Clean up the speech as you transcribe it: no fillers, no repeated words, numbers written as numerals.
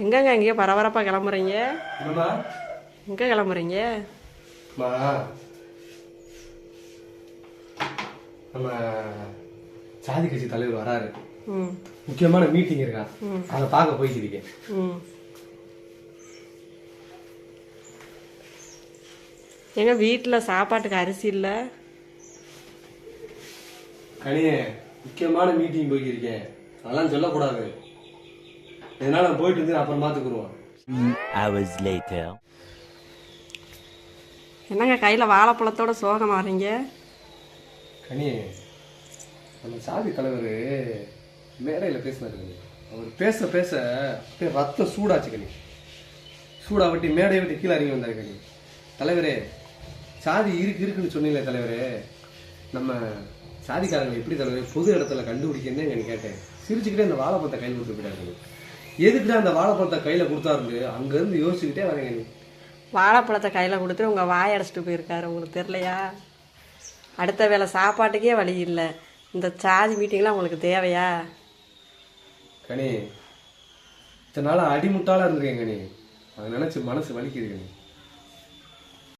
எங்கங்க இங்கே பரபரப்பாக கிளம்புறீங்க? என்னம்மா? எங்கே கிளம்புறீங்க? அம்மா, நம்ம சாதி கட்சி தலைவர் வராரு. முக்கியமான மீட்டிங் இருக்கா, அதை பார்க்க போய்க்கிருக்கேன். எங்க வீட்டில் சாப்பாட்டுக்கு அரிசி இல்லை? கனியே, முக்கியமான மீட்டிங் போய்க்கிருக்கேன், அதெல்லாம் சொல்லக்கூடாது. இதனால நான் போயிட்டு வந்து அப்புறம் பார்த்துக்குருவோம். என்னங்க கையில் வாழைப்பழத்தோட சோகம் வரீங்க? கனியே, நம்ம சாதி தலைவர் மேடையில் பேசினாரு. அவர் பேச பேச அப்படியே ரத்தம் சூடாச்சு கனி. சூடா வட்டி மேடையை விட்டு கீழே இறங்கி வந்தாரு கனி. தலைவரே, சாதி இருக்குன்னு சொன்னீங்களே தலைவரே, நம்ம சாதிக்காரங்களை எப்படி தலைவரே பொது இடத்துல கண்டுபிடிக்கன்னு எனக்கு கேட்டேன். சிரிச்சுக்கிட்டே அந்த வாழைப்பழத்தை கையில் கொடுத்து போயிட்டாரு. எதுக்குடா அந்த வாழைப்பழத்தை கையில் கொடுத்தாரு அங்கேருந்து யோசிச்சுக்கிட்டே வரேங்க. நீ வாழைப்பழத்தை கையில் கொடுத்து உங்கள் வாய் அடைச்சிட்டு போயிருக்காரு, உங்களுக்கு தெரியலையா? அடுத்த வேளை சாப்பாட்டுக்கே வழி இல்லை, இந்த சாதி மீட்டிங்லாம் உங்களுக்கு தேவையா? கனி, இத்தனை நாள் அடிமுட்டாளாக இருந்திருக்கேன் கனி, அதை நினச்சி மனசு வலிக்குது கனி.